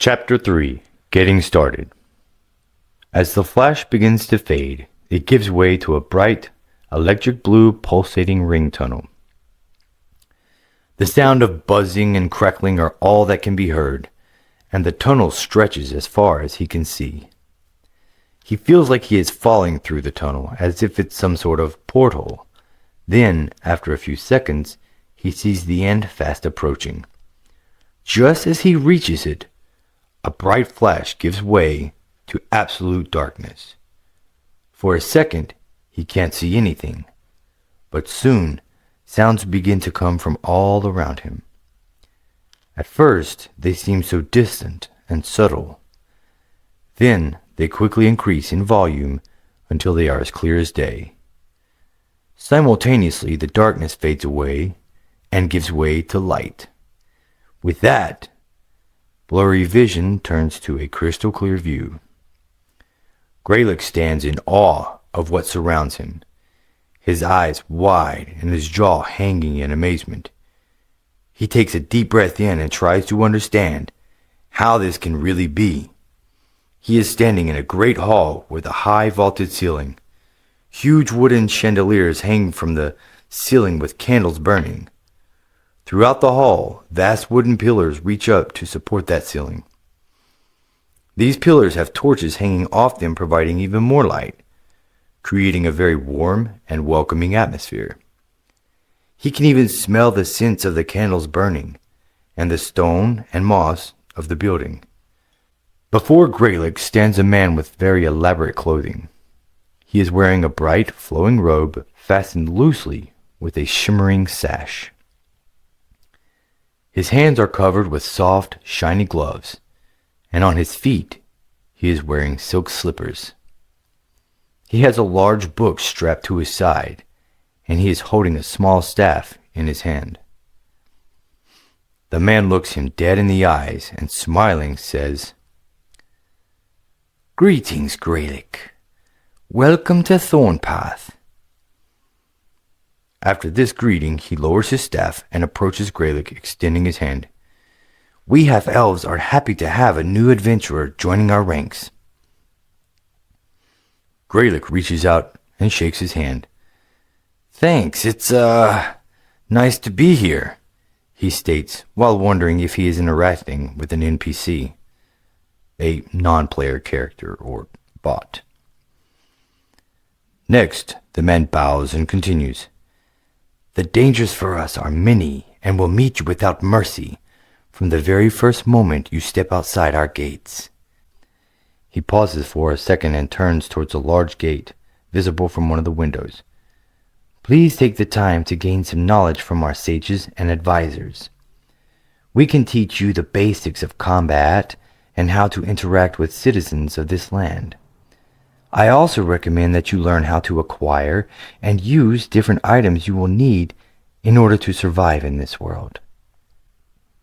Chapter 3. Getting Started. As the flash begins to fade, it gives way to a bright, electric blue pulsating ring tunnel. The sound of buzzing and crackling are all that can be heard, and the tunnel stretches as far as he can see. He feels like he is falling through the tunnel, as if it's some sort of porthole. Then, after a few seconds, he sees the end fast approaching. Just as he reaches it, a bright flash gives way to absolute darkness. For a second, he can't see anything, but soon, sounds begin to come from all around him. At first, they seem so distant and subtle. Then, they quickly increase in volume until they are as clear as day. Simultaneously, the darkness fades away and gives way to light. With that, blurry vision turns to a crystal clear view. Graelic stands in awe of what surrounds him, his eyes wide and his jaw hanging in amazement. He takes a deep breath in and tries to understand how this can really be. He is standing in a great hall with a high vaulted ceiling. Huge wooden chandeliers hang from the ceiling with candles burning. Throughout the hall, vast wooden pillars reach up to support that ceiling. These pillars have torches hanging off them, providing even more light, creating a very warm and welcoming atmosphere. He can even smell the scents of the candles burning and the stone and moss of the building. Before Graelic stands a man with very elaborate clothing. He is wearing a bright, flowing robe fastened loosely with a shimmering sash. His hands are covered with soft, shiny gloves, and on his feet he is wearing silk slippers. He has a large book strapped to his side, and he is holding a small staff in his hand. The man looks him dead in the eyes and, smiling, says, "Greetings, Graelic. Welcome to Thornpath." After this greeting, he lowers his staff and approaches Graelic, extending his hand. "We half-elves are happy to have a new adventurer joining our ranks." Graelic reaches out and shakes his hand. "Thanks, it's, nice to be here," he states, while wondering if he is interacting with an NPC, a non-player character or bot. Next, the man bows and continues. "The dangers for us are many and will meet you without mercy from the very first moment you step outside our gates." He pauses for a second and turns towards a large gate, visible from one of the windows. "Please take the time to gain some knowledge from our sages and advisors. We can teach you the basics of combat and how to interact with citizens of this land. I also recommend that you learn how to acquire and use different items you will need in order to survive in this world."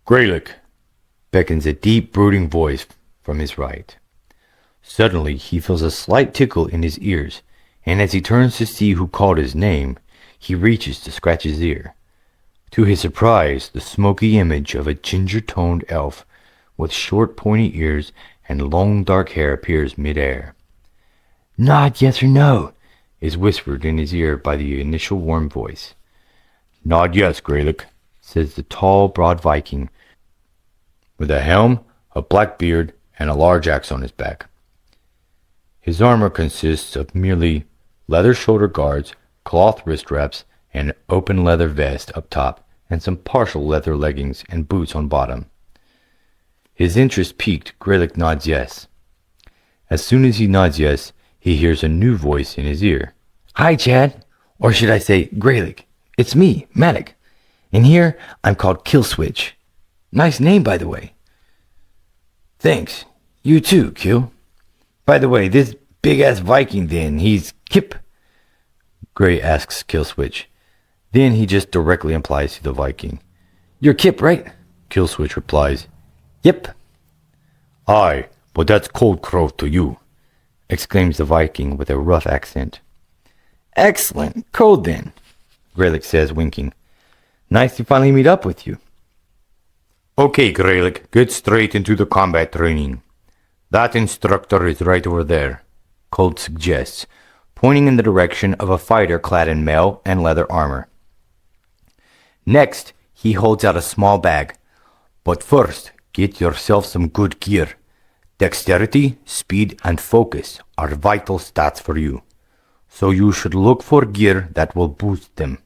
"Graelic," beckons a deep, brooding voice from his right. Suddenly, he feels a slight tickle in his ears, and as he turns to see who called his name, he reaches to scratch his ear. To his surprise, the smoky image of a ginger-toned elf with short, pointy ears and long, dark hair appears mid-air. "Nod yes or no," is whispered in his ear by the initial warm voice. "Nod yes, Graelic," says the tall, broad Viking, with a helm, a black beard, and a large axe on his back. His armor consists of merely leather shoulder guards, cloth wrist straps, an open leather vest up top, and some partial leather leggings and boots on bottom. His interest piqued, Graelic nods yes. As soon as he nods yes, he hears a new voice in his ear. "Hi, Chad. Or should I say Graelic? It's me, Matic. And here I'm called Killswitch. Nice name, by the way." "Thanks. You too, Kill. By the way, this big-ass Viking then, he's Kip?" Gray asks Killswitch. Then he just directly implies to the Viking. "You're Kip, right?" Killswitch replies, "Yep." "Aye, but that's cold crow to you," exclaims the Viking with a rough accent. "Excellent. Code then," Graelic says, winking. "Nice to finally meet up with you." Okay, Graelic, get straight into the combat training. That instructor is right over there, Cold suggests, pointing in the direction of a fighter clad in mail and leather armor. Next, he holds out a small bag. But first, get yourself some good gear. Dexterity, speed, and focus are vital stats for you. So you should look for gear that will boost them.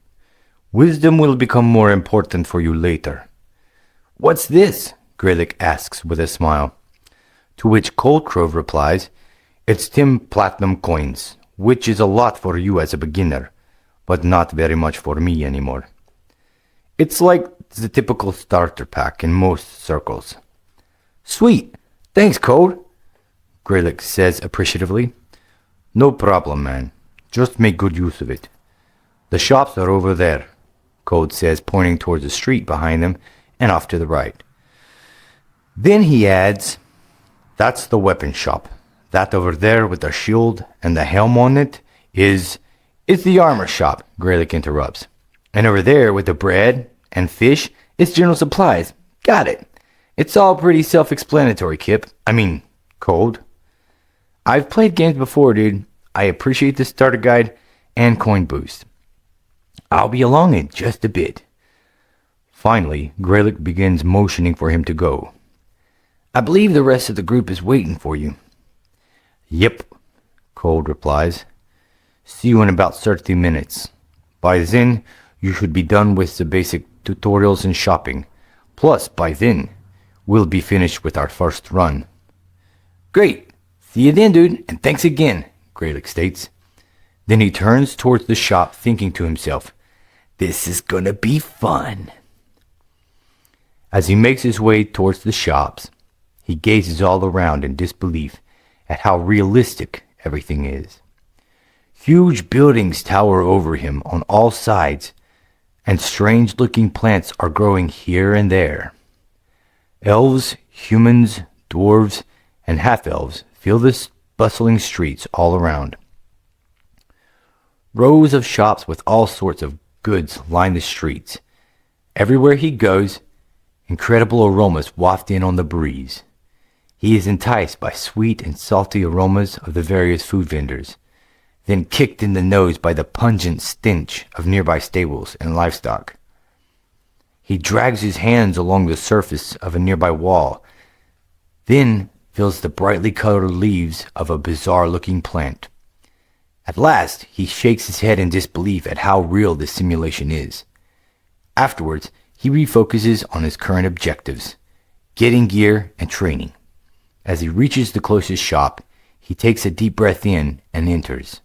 Wisdom will become more important for you later. What's this? Graelic asks with a smile. To which Coldcrove replies, It's 10 platinum coins, which is a lot for you as a beginner, but not very much for me anymore. It's like the typical starter pack in most circles. Sweet! Thanks, Code! Graelic says appreciatively. No problem, man. Just make good use of it. The shops are over there, Code says, pointing towards the street behind them and off to the right. Then he adds, That's the weapon shop. That over there with the shield and the helm on it is the armor shop, Graelic interrupts. And over there with the bread and fish is general supplies. Got it. It's all pretty self-explanatory, Kip. Cold. I've played games before, dude. I appreciate the starter guide and coin boost. I'll be along in just a bit. Finally, Graelic begins motioning for him to go. I believe the rest of the group is waiting for you. Yep, Cold replies. See you in about 30 minutes. By then, you should be done with the basic tutorials and shopping. Plus, by then, we'll be finished with our first run. Great. See you then, dude, and thanks again, Graelic states. Then he turns towards the shop, thinking to himself, This is gonna be fun. As he makes his way towards the shops, he gazes all around in disbelief at how realistic everything is. Huge buildings tower over him on all sides, and strange-looking plants are growing here and there. Elves, humans, dwarves, and half-elves fill the bustling streets all around. Rows of shops with all sorts of goods line the streets. Everywhere he goes, incredible aromas waft in on the breeze. He is enticed by sweet and salty aromas of the various food vendors, then kicked in the nose by the pungent stench of nearby stables and livestock. He drags his hands along the surface of a nearby wall, then feels the brightly colored leaves of a bizarre-looking plant. At last, he shakes his head in disbelief at how real this simulation is. Afterwards, he refocuses on his current objectives, getting gear and training. As he reaches the closest shop, he takes a deep breath in and enters.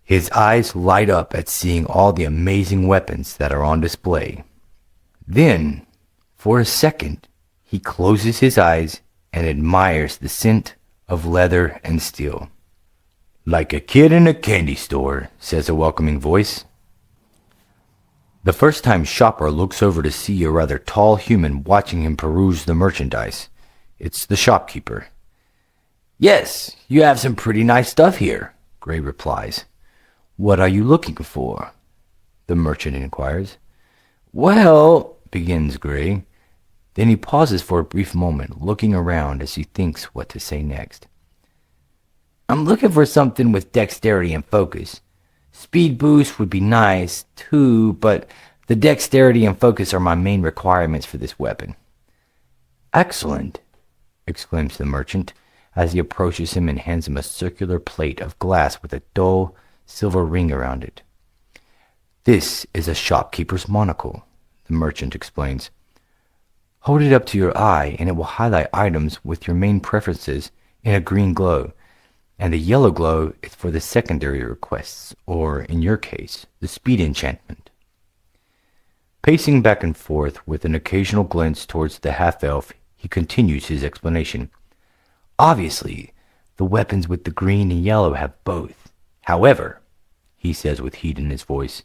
His eyes light up at seeing all the amazing weapons that are on display. Then, for a second, he closes his eyes and admires the scent of leather and steel. Like a kid in a candy store, says a welcoming voice. The first-time shopper looks over to see a rather tall human watching him peruse the merchandise. It's the shopkeeper. Yes, you have some pretty nice stuff here, Gray replies. What are you looking for? The merchant inquires. Well, begins Gray. Then he pauses for a brief moment, looking around as he thinks what to say next. I'm looking for something with dexterity and focus. Speed boost would be nice, too, but the dexterity and focus are my main requirements for this weapon. Excellent, exclaims the merchant, as he approaches him and hands him a circular plate of glass with a dull silver ring around it. This is a shopkeeper's monocle, the merchant explains. Hold it up to your eye and it will highlight items with your main preferences in a green glow, and the yellow glow is for the secondary requests, or, in your case, the speed enchantment. Pacing back and forth with an occasional glance towards the half-elf, he continues his explanation. Obviously, the weapons with the green and yellow have both. However, he says with heat in his voice,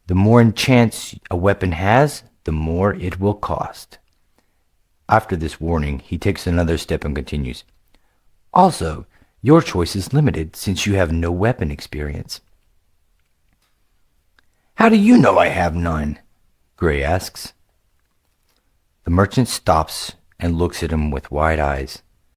the more enchants a weapon has, the more it will cost. After this warning, he takes another step and continues. Also, your choice is limited since you have no weapon experience. How do you know I have none? Gray asks. The merchant stops and looks at him with wide eyes.